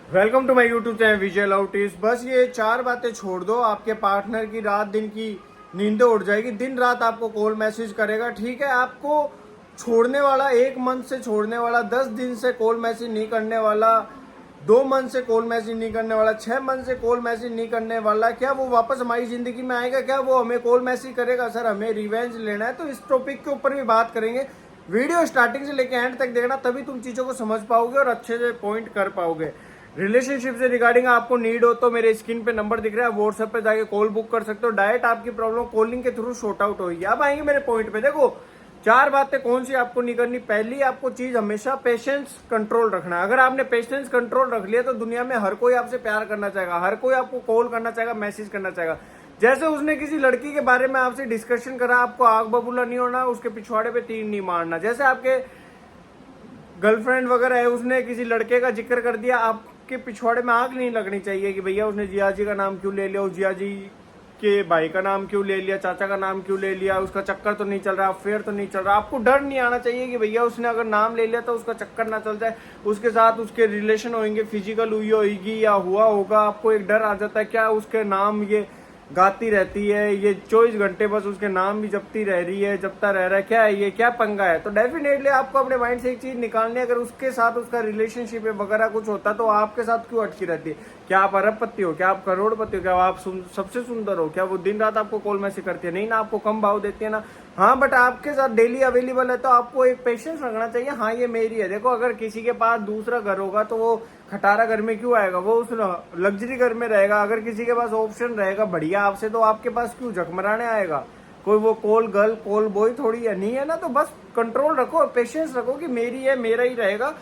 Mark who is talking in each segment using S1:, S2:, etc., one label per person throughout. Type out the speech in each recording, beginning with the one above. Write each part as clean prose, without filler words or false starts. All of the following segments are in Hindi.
S1: Welcome to my YouTube channel Vijay लाउटिस। बस ये चार बातें छोड़ दो, आपके पार्टनर की रात दिन की नींदें उड़ जाएगी। दिन रात आपको कॉल मैसेज करेगा, ठीक है। आपको छोड़ने वाला, 1 मंथ से छोड़ने वाला, 10 दिन से कॉल मैसेज नहीं करने वाला, 2 मंथ से कॉल मैसेज नहीं करने वाला, 6 मंथ से कॉल मैसेज नहीं करने वाला, क्या वो वापस हमारी जिंदगी में आएगा? क्या वो हमें कॉल मैसेज करेगा? सर हमें रिवेंज लेना है। तो इस टॉपिक के ऊपर भी बात करेंगे। वीडियो स्टार्टिंग से लेकर एंड तक देखना, तभी तुम चीजों को समझ पाओगे और अच्छे से पॉइंट कर पाओगे। रिलेशनशिप से रिगार्डिंग आपको नीड हो तो मेरे स्क्रीन पे नंबर दिख रहा है, व्हाट्सएप पे जाके कॉल बुक कर सकते हो। डायरेक्ट आपकी प्रॉब्लम कॉलिंग के थ्रू शॉर्ट आउट होगी। अब आएंगे मेरे पॉइंट पे। देखो, चार बातें कौन सी आपको नहीं करनी। पहली आपको चीज हमेशा पेशेंस कंट्रोल रखना है। अगर आपने पेशेंस कंट्रोल रख लिया तो दुनिया में हर कोई आपसे प्यार करना चाहेगा, हर कोई आपको कॉल करना चाहेगा, मैसेज करना चाहेगा। जैसे उसने किसी लड़की के बारे में आपसे डिस्कशन करा, आपको आग बबूला नहीं होना, उसके पिछवाड़े पे तीर नहीं मारना। जैसे आपके गर्लफ्रेंड वगैरह है, उसने किसी लड़के का जिक्र कर दिया, आपके पिछवाड़े में आग नहीं लगनी चाहिए कि भैया उसने जिया जी का नाम क्यों ले लिया, उस जिया जी के भाई का नाम क्यों ले लिया, चाचा का नाम क्यों ले लिया, उसका चक्कर तो नहीं चल रहा, अफेयर तो नहीं चल रहा। आपको डर नहीं आना चाहिए कि भैया उसने अगर नाम ले लिया तो उसका चक्कर ना चल जाए, उसके साथ उसके रिलेशन होंगे, फिजिकल हुई होगी या हुआ होगा। आपको एक डर आ जाता है, क्या उसके नाम ये गाती रहती है, ये 24 घंटे बस उसके नाम भी जपती रह रही है, जपता रह रहा है, क्या है ये, क्या पंगा है? तो डेफिनेटली आपको अपने माइंड से एक चीज निकालनी है। अगर उसके साथ उसका रिलेशनशिप वगैरह कुछ होता तो आपके साथ क्यों अटकी रहती है? क्या आप अरबपति हो? क्या आप करोड़पति हो? क्या आप सबसे सुंदर हो? क्या वो दिन रात आपको कॉल मैसेज करती है? नहीं ना, आपको कम भाव देती है ना। हाँ, बट आपके साथ डेली अवेलेबल है तो आपको एक पेशेंस रखना चाहिए। हाँ, ये मेरी है। देखो, अगर किसी के पास दूसरा घर होगा तो वो खटारा घर में क्यों आएगा? वो उस लग्जरी घर में रहेगा। अगर किसी के पास ऑप्शन रहेगा बढ़िया आपसे, तो आपके पास क्यों झकमराने आएगा? कोई वो कॉल गर्ल कॉल बॉय थोड़ी है, नहीं है ना। तो बस कंट्रोल रखो, पेशेंस रखो कि मेरी है, मेरा ही रहेगा,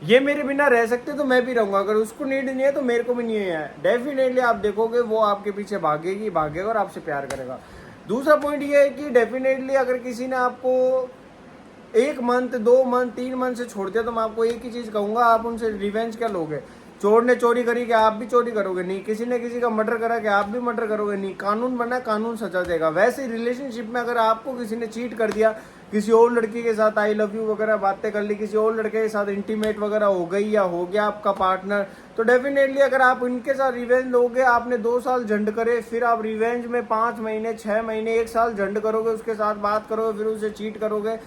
S1: ये मेरे बिना रह सकते तो मैं भी रहूंगा। अगर उसको नीड नहीं है तो मेरे को भी नहीं है। डेफिनेटली आप देखोगे वो आपके पीछे भागेगी, भागेगा और आपसे प्यार करेगा। दूसरा पॉइंट ये है कि डेफिनेटली अगर किसी ने आपको 1 मंथ, 2 मंथ, 3 मंथ से छोड़ दिया तो मैं आपको एक ही चीज कहूंगा, आप उनसे रिवेंज क्या लोगे? चोर ने चोरी करी क्या आप भी चोरी करोगे? नहीं। किसी ने किसी का मर्डर करा क्या आप भी मर्डर करोगे? नहीं। कानून बना, कानून सजा देगा। वैसे रिलेशनशिप में अगर आपको किसी ने चीट कर दिया, किसी और लड़की के साथ आई लव यू वगैरह बातें कर ली, किसी और लड़के के साथ इंटीमेट वगैरह हो गई या हो गया आपका पार्टनर, तो डेफिनेटली अगर आप इनके साथ रिवेंज लोगे, आपने 2 साल झंड करे, फिर आप रिवेंज में 5 महीने, 6 महीने, 1 साल झंड करोगे, उसके साथ बात करोगे, फिर उसे चीट करोगे।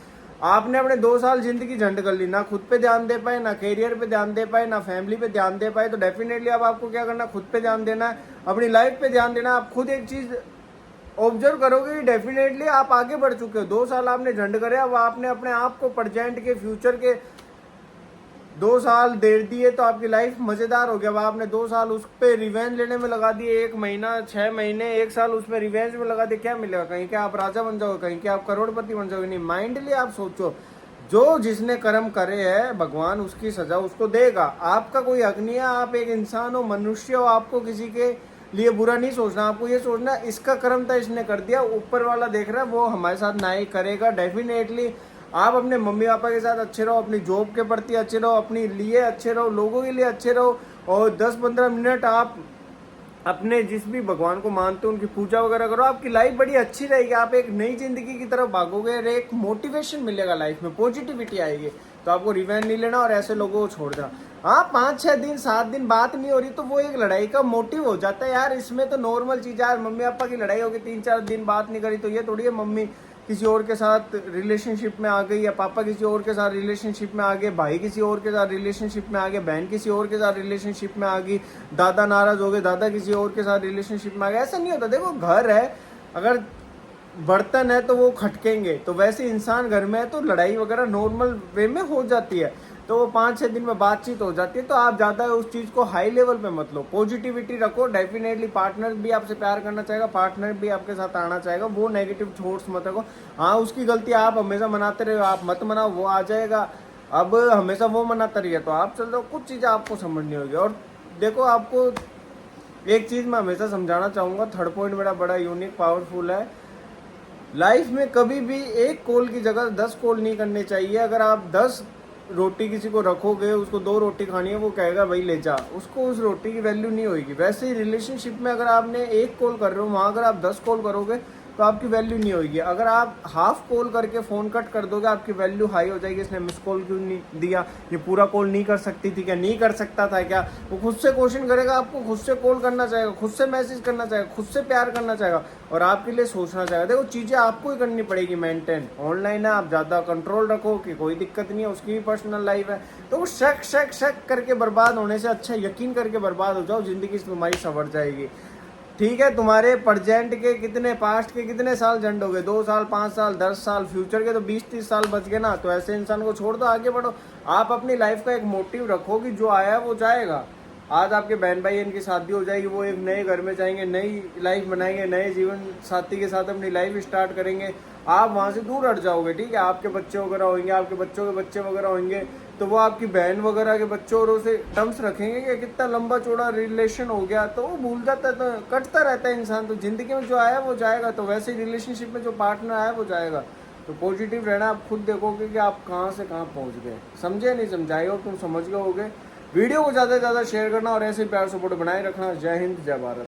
S1: आपने अपने 2 साल जिंदगी झंड कर ली, ना खुद पे ध्यान दे पाए, ना करियर पे ध्यान दे पाए, ना फैमिली पे ध्यान दे पाए। तो डेफिनेटली अब आपको क्या करना, खुद पे ध्यान देना है, अपनी लाइफ पे ध्यान देना। आप खुद एक चीज ऑब्जर्व करोगे कि डेफिनेटली आप आगे बढ़ चुके हो। 2 साल आपने झंड करे, अब आपने अपने आप को प्रेजेंट के, फ्यूचर के 2 साल दे दिए तो आपकी लाइफ मजेदार हो गया। अब आपने 2 साल उस पर रिवेंज लेने में लगा दिए, 1 महीना, 6 महीने, 1 साल उसमें रिवेंज में लगा दिए, क्या मिलेगा? कहीं क्या आप राजा बन जाओगे, कहीं क्या आप करोड़पति बन जाओगे? नहीं। माइंडली आप सोचो, जो जिसने कर्म करे है भगवान उसकी सजा उसको देगा। आपका कोई हक नहीं है। आप एक इंसान हो, मनुष्य हो, आपको किसी के लिए बुरा नहीं सोचना। आपको ये सोचना इसका कर्म था, इसने कर दिया, ऊपर वाला देख रहा है, वो हमारे साथ ना ही करेगा। डेफिनेटली आप अपने मम्मी पापा के साथ अच्छे रहो, अपनी जॉब के प्रति अच्छे रहो, अपने लिए अच्छे रहो, लोगों के लिए अच्छे रहो, और 10-15 मिनट आप अपने जिस भी भगवान को मानते हो उनकी पूजा वगैरह करो। आपकी लाइफ बड़ी अच्छी रहेगी। आप एक नई जिंदगी की तरफ भागोगे और एक मोटिवेशन मिलेगा, लाइफ में पॉजिटिविटी आएगी। तो आपको रिवेंज नहीं लेना और ऐसे लोगों को छोड़ देना। हाँ, 5-6 दिन, 7 दिन बात नहीं हो रही तो वो एक लड़ाई का मोटिव हो जाता है यार। इसमें तो नॉर्मल चीज है यार। मम्मी पापा की लड़ाई होगी, 3-4 दिन बात नहीं करी तो ये थोड़ी है मम्मी किसी और के साथ रिलेशनशिप में आ गई, या पापा किसी और के साथ रिलेशनशिप में आ गए, भाई किसी और के साथ रिलेशनशिप में आ गए, बहन किसी और के साथ रिलेशनशिप में आ गई, दादा नाराज हो गए, दादा किसी और के साथ रिलेशनशिप में आ गए। ऐसा नहीं होता। देखो, घर है, अगर बर्तन है तो वो खटकेंगे, तो वैसे इंसान घर में है तो लड़ाई वगैरह नॉर्मल वे में हो जाती है। तो वो 5-6 दिन में बातचीत हो जाती है। तो आप ज़्यादा उस चीज़ को हाई लेवल पे मत लो, पॉजिटिविटी रखो। डेफिनेटली पार्टनर भी आपसे प्यार करना चाहेगा, पार्टनर भी आपके साथ आना चाहेगा। वो नेगेटिव थॉट्स मत रखो। हाँ, उसकी गलती आप हमेशा मनाते रहो, आप मत मनाओ, वो आ जाएगा। अब हमेशा वो मनाता रहिए तो आप चल रहे हो, कुछ चीज़ें आपको समझनी होगी। और देखो, आपको एक चीज़ मैं हमेशा समझाना चाहूँगा, थर्ड पॉइंट मेरा बड़ा यूनिक पावरफुल है। लाइफ में कभी भी एक कॉल की जगह 10 कॉल नहीं करने चाहिए। अगर आप 10 रोटी किसी को रखोगे, उसको 2 रोटी खानी है, वो कहेगा भाई ले जा, उसको उस रोटी की वैल्यू नहीं होगी। वैसे ही रिलेशनशिप में अगर आपने एक कॉल कर रहे हो, वहाँ अगर आप 10 कॉल करोगे तो आपकी वैल्यू नहीं होगी। अगर आप हाफ कॉल करके फ़ोन कट कर दोगे, आपकी वैल्यू हाई हो जाएगी, इसने मिस कॉल क्यों नहीं दिया, ये पूरा कॉल नहीं कर सकती थी क्या, नहीं कर सकता था क्या, वो खुद से क्वेश्चन करेगा, आपको खुद से कॉल करना चाहेगा, खुद से मैसेज करना चाहेगा, खुद से प्यार करना चाहेगा और आपके लिए सोचना चाहेगा। देखो चीज़ें आपको ही करनी पड़ेगी मेंटेन। ऑनलाइन है, आप ज़्यादा कंट्रोल रखो कि कोई दिक्कत नहीं है, उसकी भी पर्सनल लाइफ है। तो वो शक शक शक करके बर्बाद होने से अच्छा यकीन करके बर्बाद हो जाओ, ज़िंदगी तुम्हारी संवर जाएगी। ठीक है, तुम्हारे प्रेजेंट के कितने, पास्ट के कितने साल झंड हो गए, 2 साल, 5 साल, 10 साल, फ्यूचर के तो 20-30 साल बच गए ना। तो ऐसे इंसान को छोड़ दो, आगे बढ़ो। आप अपनी लाइफ का एक मोटिव रखो कि जो आया वो जाएगा। आज आपके बहन भाई इनकी शादी हो जाएगी, वो एक नए घर में जाएंगे, नई लाइफ बनाएंगे, नए जीवन साथी के साथ अपनी लाइफ स्टार्ट करेंगे, आप वहाँ से दूर हट जाओगे। ठीक है, आपके बच्चे वगैरह होंगे, आपके बच्चों के बच्चे वगैरह होंगे, तो वो आपकी बहन वगैरह के बच्चों और उसे टर्म्स रखेंगे कि कितना लंबा चौड़ा रिलेशन हो गया, तो वो भूल जाता है, तो कटता रहता है इंसान। तो जिंदगी में जो आया वो जाएगा, तो वैसे ही रिलेशनशिप में जो पार्टनर आया वो जाएगा। तो पॉजिटिव रहना, आप खुद देखोगे कि आप कहाँ से कहाँ पहुँच गए। समझे नहीं समझाए हो, तुम समझ गए होगे। वीडियो को ज़्यादा से ज़्यादा शेयर करना और ऐसे प्यार सपोर्ट बनाए रखना। जय हिंद, जय भारत।